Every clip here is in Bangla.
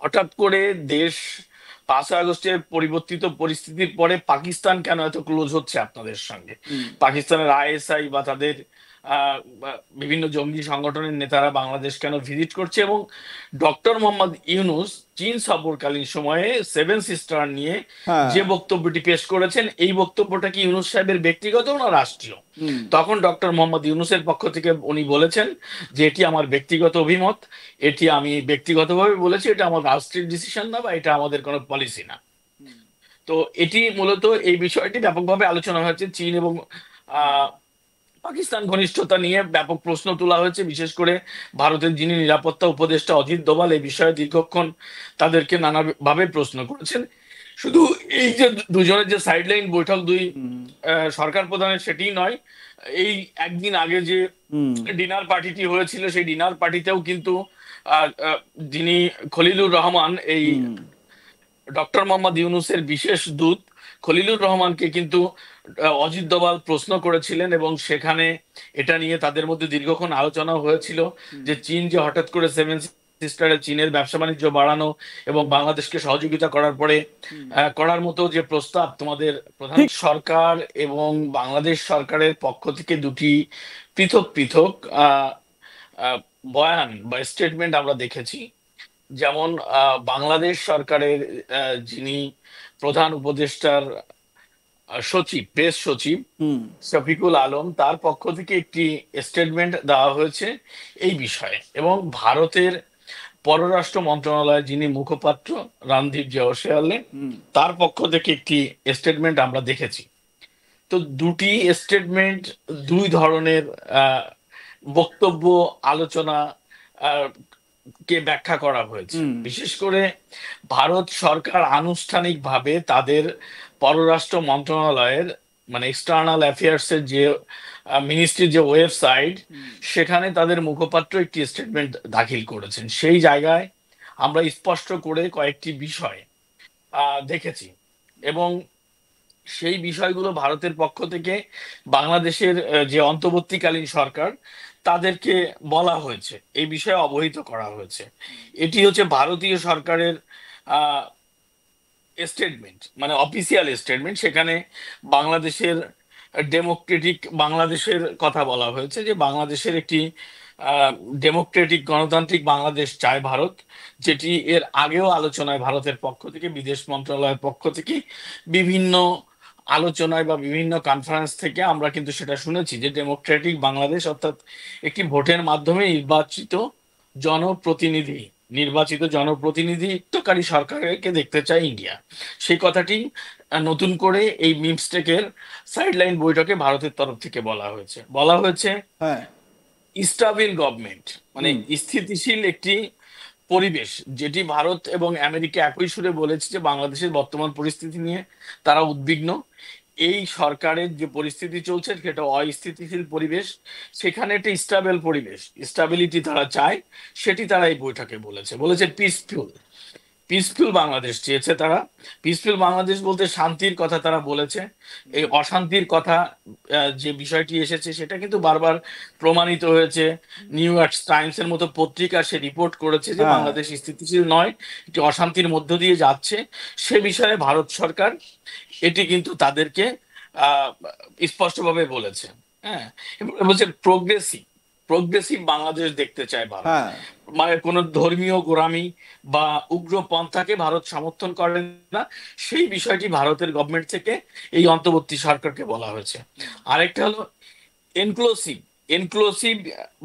হঠাৎ করে দেশ 5ই আগস্টের পরিবর্তিত পরিস্থিতির পরে পাকিস্তান কেন এত ক্লোজ হচ্ছে আপনাদের সঙ্গে? হুম। পাকিস্তানের আইএসআই বা তাদের বিভিন্ন জঙ্গি সংগঠনের নেতারা বাংলাদেশ কেন ভিজিট করছে? এবং ডক্টর মোহাম্মদ ইউনূস চীন সফরকালীন সময়ে সেভেন সিস্টার নিয়ে হ্যাঁ। যে বক্তব্যটি পেশ করেছেন, এই বক্তব্যটা কি ইউনূস সাহেবের ব্যক্তিগত না রাষ্ট্রীয়? হুম। তখন ডক্টর মোহাম্মদ ইউনূসের পক্ষ থেকে উনি বলেছেন যে এটি আমার ব্যক্তিগত অভিমত, এটি আমি ব্যক্তিগতভাবে বলেছি, এটা আমার রাষ্ট্রের ডিসিশন না বা এটা আমাদের কোনো পলিসি না। হুম। তো এটি মূলত এই বিষয়টি ব্যাপকভাবে আলোচনা হয়েছে। চীন এবং হুম। আহ, পাকিস্তান ঘনিষ্ঠতা নিয়ে ব্যাপক প্রশ্ন তোলা হয়েছে, বিশেষ করে ভারতের যিনি নিরাপত্তা উপদেষ্টা অজিত দোভাল এই বিষয়ে দীর্ঘক্ষণ তাদেরকে নানাভাবে প্রশ্ন করেছেন। শুধু এই যে দুজনের যে সাইডলাইন বৈঠক দুই হুম। সরকার প্রধানের, সেটিই নয়, এই একদিন আগে যে হুম। ডিনার পার্টিটি হয়েছিল সেই ডিনার পার্টিতেও কিন্তু আহ, আহ, যিনি খলিলুর রহমান, এই হুম। ডক্টর মোহাম্মদ ইউনূসের বিশেষ দূত খলিলুর রহমানকে কিন্তু অজিত দোভাল প্রশ্ন করেছিলেন, এবং সেখানে এটা নিয়ে তাদের মধ্যে দীর্ঘক্ষণ আলোচনা হয়েছিল হুম। যে চীন যে হঠাৎ করে সেভেন সিস্টারে চীনের ব্যবসা বাণিজ্য বাড়ানো এবং বাংলাদেশকে সহযোগিতা করার পরে হুম। করার মতো যে প্রস্তাব তোমাদের প্রধান ঠিক। সরকার এবং বাংলাদেশ সরকারের পক্ষ থেকে দুটি পৃথক পৃথক আহ, আহ, বয়ান বা স্টেটমেন্ট আমরা দেখেছি। যেমন বাংলাদেশ সরকারের যিনি প্রধান উপদেষ্টার সচিব, প্রেস সচিব হুম। শফিকুল আলম, তার পক্ষ থেকে একটি স্টেটমেন্ট দেওয়া হয়েছে এই বিষয়ে। এবং ভারতের পররাষ্ট্র মন্ত্রণালয়ের যিনি মুখপাত্র রণদীপ জয়সওয়ালে, হুম। তার পক্ষ থেকে একটি স্টেটমেন্ট আমরা দেখেছি। তো দুটি স্টেটমেন্ট, দুই ধরনের আহ, বক্তব্য, আলোচনা আহ, কে ব্যাখ্যা করা হয়েছে। হুম। বিশেষ করে ভারত সরকার আনুষ্ঠানিকভাবে তাদের পররাষ্ট্র মন্ত্রণালয়ের মানে এক্সটার্নাল অ্যাফেয়ার্স এর যে মিনিস্ট্রির যে ওয়েবসাইট, হুম। সেখানে তাদের মুখপাত্র একটি স্টেটমেন্ট দাখিল করেছেন। সেই জায়গায় আমরা স্পষ্ট করে কয়েকটি বিষয় দেখেছি, এবং সেই বিষয়গুলো ভারতের পক্ষ থেকে বাংলাদেশের যে অন্তর্বর্তীকালীন সরকার, তাদেরকে বলা হয়েছে, এই বিষয়ে অবহিত করা হয়েছে। এটি হচ্ছে ভারতীয় সরকারের স্টেটমেন্ট, মানে অফিসিয়াল স্টেটমেন্ট। সেখানে বাংলাদেশের ডেমোক্রেটিক বাংলাদেশের কথা বলা হয়েছে, যে বাংলাদেশের একটি ডেমোক্রেটিক গণতান্ত্রিক বাংলাদেশ চায় ভারত, যেটি এর আগেও আলোচনায় ভারতের পক্ষ থেকে, বিদেশ মন্ত্রণালয়ের পক্ষ থেকে বিভিন্ন আলোচনায় বা বিভিন্ন কনফারেন্স থেকে আমরা কিন্তু সেটা শুনেছি, যে ডেমোক্রেটিক বাংলাদেশ অর্থাৎ একটি ভোটের মাধ্যমে জনপ্রতিনিধি নির্বাচিত জনপ্রতিনিধিত্বকারী সরকারকে দেখতে চায় ইন্ডিয়া। সেই কথাটি নতুন করে এই বিমস্টেকের সাইডলাইন বৈঠকে ভারতের তরফ থেকে বলা হয়েছে হ্যাঁ। স্টাবিল গভর্নমেন্ট, মানে হুম। স্থিতিশীল একটি পরিবেশ, যেটি ভারত এবং আমেরিকা একই সুরে বলেছে যে বাংলাদেশের বর্তমান পরিস্থিতি নিয়ে তারা উদ্বিগ্ন। এই সরকারের যে পরিস্থিতি চলছে সেটা অস্থিতিশীল পরিবেশ, সেখানে একটা স্টাবেল পরিবেশ, স্টাবিলিটি তারা চায়। সেটি তারা এই বৈঠকে বলেছে পিসফুল পিসফুল বাংলাদেশ চেয়েছে তারা। পিসফুল বাংলাদেশ বলতে শান্তির কথা তারা বলেছে। এই অশান্তির কথা যে বিষয়টি এসেছে সেটা কিন্তু বারবার প্রমাণিত হয়েছে। নিউ ইয়র্ক টাইমস এর মতো পত্রিকা সে রিপোর্ট করেছে যে হ্যাঁ। বাংলাদেশ স্থিতিশীল নয়, এটি অশান্তির মধ্য দিয়ে যাচ্ছে। সে বিষয়ে ভারত সরকার এটি কিন্তু তাদেরকে আহ স্পষ্টভাবে বলেছে। হ্যাঁ, এবং বলছে প্রোগ্রেসিভ প্রোগ্রেসিভ বাংলাদেশ দেখতে চায় ভারত। হ্যাঁ। মানে কোন ধর্মীয় গোঁড়ামি বা উগ্রপন্থাকে ভারত সমর্থন করে না, সেই বিষয়টি ভারতের গভর্নমেন্ট থেকে এই অন্তর্বর্তী সরকারকে বলা হয়েছে। হুম। আরেকটা হলো এনক্লুসিভ এনক্লুসিভ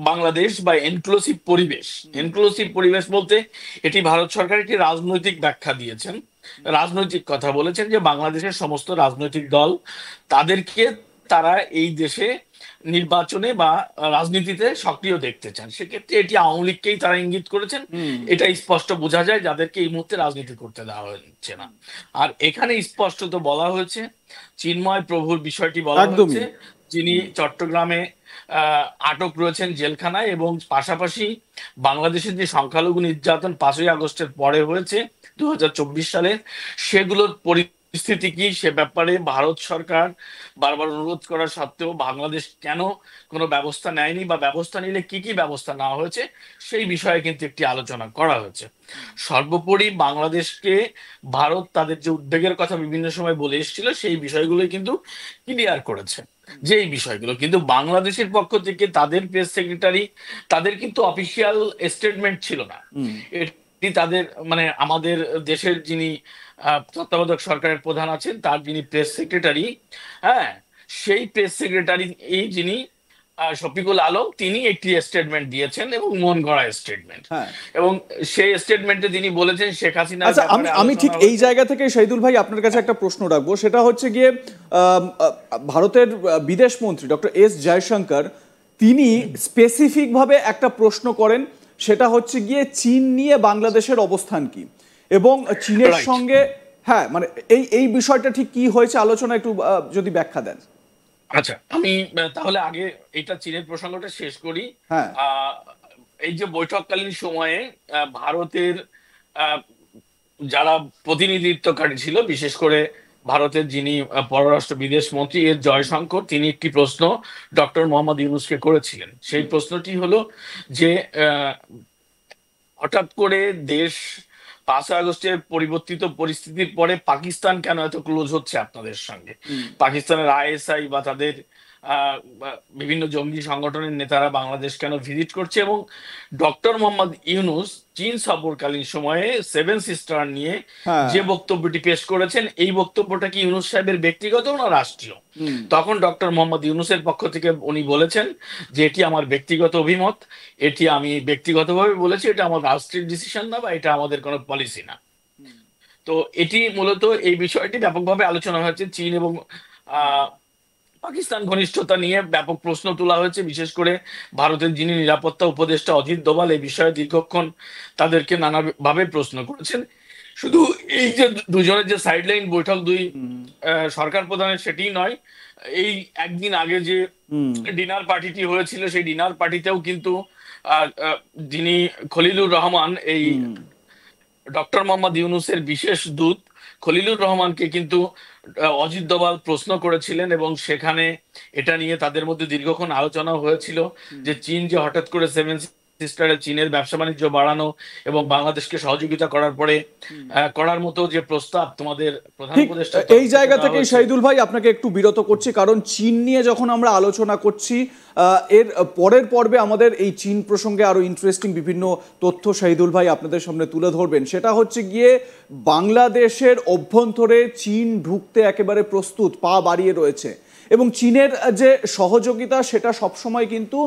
বাংলাদেশ বা এনক্লুসিভ পরিবেশ। হুম। এনক্লুসিভ পরিবেশ বলতে এটি ভারত সরকার একটি রাজনৈতিক ব্যাখ্যা দিয়েছেন, হুম। রাজনৈতিক কথা বলেছেন, যে বাংলাদেশের সমস্ত রাজনৈতিক দল, তাদেরকে তারা এই দেশে নির্বাচনে বা রাজনীতিতে সক্রিয় দেখতে চান। সেক্ষেত্রে এটি আওয়ামী লীগকেই তারা ইঙ্গিত করেছেন। হুম। এটা স্পষ্ট বোঝা যায় যাদেরকে এই মুহূর্তে রাজনীতি করতে দেওয়া হচ্ছে না। আর এখানে স্পষ্টত বলা হয়েছে, চিন্ময় প্রভুর বিষয়টি বলা হয়েছে, একদমই। যিনি হুম। চট্টগ্রামে আটক রয়েছেন জেলখানায়, এবং পাশাপাশি বাংলাদেশের যে সংখ্যালঘু নির্যাতন 5ই আগস্টের পরে হয়েছে 2024 সালে, সেগুলোর পরিস্থিতি কি সে ব্যাপারে ভারত সরকার বারবার অনুরোধ করা সত্ত্বেও বাংলাদেশ কেন কোনো ব্যবস্থা নেয়নি, বা ব্যবস্থা নিলে কি কি ব্যবস্থা নেওয়া হয়েছে, সেই বিষয়ে কিন্তু একটি আলোচনা করা হয়েছে। সর্বোপরি বাংলাদেশকে ভারত তাদের যে উদ্বেগের কথা বিভিন্ন সময় বলে এসেছিল, সেই বিষয়গুলোই কিন্তু ক্লিয়ার করেছে। যে এই বিষয়গুলো কিন্তু বাংলাদেশের পক্ষ থেকে তাদের প্রেস সেক্রেটারি, তাদের কিন্তু অফিসিয়াল স্টেটমেন্ট ছিল না। হুম। এটি তাদের মানে আমাদের দেশের যিনি তত্ত্বাবধায়ক সরকারের প্রধান আছেন, তার যিনি প্রেস সেক্রেটারি, হ্যাঁ, সেই প্রেস সেক্রেটারি এই যিনি শফিকুল আলম, তিনি একটি স্টেটমেন্ট দিয়েছেন এবং মন গড়া স্টেটমেন্ট। হ্যাঁ। এবং সেই স্টেটমেন্টে তিনি বলেছেন শেখ হাসিনার আচ্ছা, আমি ব্যাপারে আমি ঠিক আলোচনা এই হয়েছে। জায়গা থেকে শহীদুল ভাই আপনার কাছে একটা প্রশ্ন রাখবো, সেটা হচ্ছে গিয়ে ভারতের বিদেশ মন্ত্রী ডক্টর এস জয়শঙ্কর তিনি স্পেসিফিকভাবে একটা প্রশ্ন করেন, সেটা হচ্ছে গিয়ে চীন নিয়ে বাংলাদেশের অবস্থান কি এবং চীনের রাইট। সঙ্গে, হ্যাঁ মানে এই এই বিষয়টা ঠিক কি হয়েছে আলোচনা একটু যদি ব্যাখ্যা দেন। আচ্ছা, আমি তাহলে আগে এটা চীনের প্রসঙ্গটা শেষ করি। হ্যাঁ। আহ, এই যে বৈঠককালীন সময়ে ভারতের আহ, যারা প্রতিনিধিত্বকারী ছিল, বিশেষ করে ভারতের যিনি পররাষ্ট্র বিদেশ মন্ত্রী এস জয়শঙ্কর, তিনি একটি প্রশ্ন ডক্টর মোহাম্মদ ইউনূসকে করেছিলেন। সেই প্রশ্নটি হলো যে আহ, হঠাৎ করে দেশ 5ই আগস্টের পরিবর্তিত পরিস্থিতির পরে পাকিস্তান কেন এত ক্লোজ হচ্ছে আপনাদের সঙ্গে? পাকিস্তানের আইএসআই বা তাদের বা বিভিন্ন জঙ্গি সংগঠনের নেতারা বাংলাদেশ কেন ভিজিট করছে? এবং ডক্টর মোহাম্মদ ইউনূস চীন সফরকালীন সময়ে সেভেন সিস্টার নিয়ে হ্যাঁ। যে বক্তব্যটি পেশ করেছেন, এই বক্তব্যটা কি ইউনূস সাহেবের ব্যক্তিগত না রাষ্ট্রীয়? হুম। তখন ডক্টর মোহাম্মদ ইউনূসের পক্ষ থেকে উনি বলেছেন যে এটি আমার ব্যক্তিগত অভিমত, এটি আমি ব্যক্তিগতভাবে বলেছি, এটা আমার রাষ্ট্রের ডিসিশন না, বা এটা আমাদের কোনো পলিসি না। তো এটি মূলত এই বিষয়টি ব্যাপকভাবে আলোচনা হয়েছে। চীন এবং আহ পাকিস্তান ঘনিষ্ঠতা নিয়ে ব্যাপক প্রশ্ন তোলা হয়েছে, বিশেষ করে ভারতের যিনি নিরাপত্তা উপদেষ্টা অজিত দোভাল এই বিষয়ে দীর্ঘক্ষণ তাদেরকে নানাভাবে প্রশ্ন করেছেন। শুধু এই যে দুজনের যে সাইডলাইন বৈঠক দুই সরকার প্রধানের, সেটিই নয়, এই একদিন আগে যে হুম। ডিনার পার্টিটি হয়েছিল, সেই ডিনার পার্টিতেও কিন্তু আহ, আহ, যিনি খলিলুর রহমান, এই হুম। ডক্টর মোহাম্মদ ইউনূসের বিশেষ দূত খলিলুর রহমানকে কিন্তু অজিত দোভাল প্রশ্ন করেছিলেন, এবং সেখানে এটা নিয়ে তাদের মধ্যে দীর্ঘক্ষণ আলোচনা হয়েছিল যে চীন যে হঠাৎ করে সেভেন সিস্টারে চীনের ব্যবসা বাণিজ্য বাড়ানো এবং বাংলাদেশকে সহযোগিতা করার পরে করার মতো যে প্রস্তাব তোমাদের প্রধান ঠিক উপদেষ্টার এই তরফ থেকে জায়গা দেওয়া থেকে হয়েছে। শহীদুল ভাই আপনাকে একটু বিরত করছি, কারণ চীন নিয়ে যখন আমরা আলোচনা করছি এর পরের পর্বে আমাদের এই চীন প্রসঙ্গে আরো ইন্টারেস্টিং বিভিন্ন তথ্য শহীদুল ভাই আপনাদের সামনে তুলে ধরবেন। সেটা হচ্ছে গিয়ে বাংলাদেশের অভ্যন্তরে চীন ঢুকতে একেবারে প্রস্তুত, পা বাড়িয়ে রয়েছে, এবং চীনের যে সহযোগিতা সেটা সবসময় কিন্তু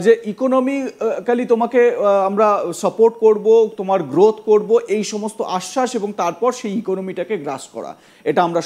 যে ইকোনমিক্যালি তোমাকে আমরা সাপোর্ট করব, তোমার গ্রোথ করব, এই সমস্ত আশ্বাস এবং তারপর সেই ইকোনমিটাকে গ্রাস করা, এটা আমরা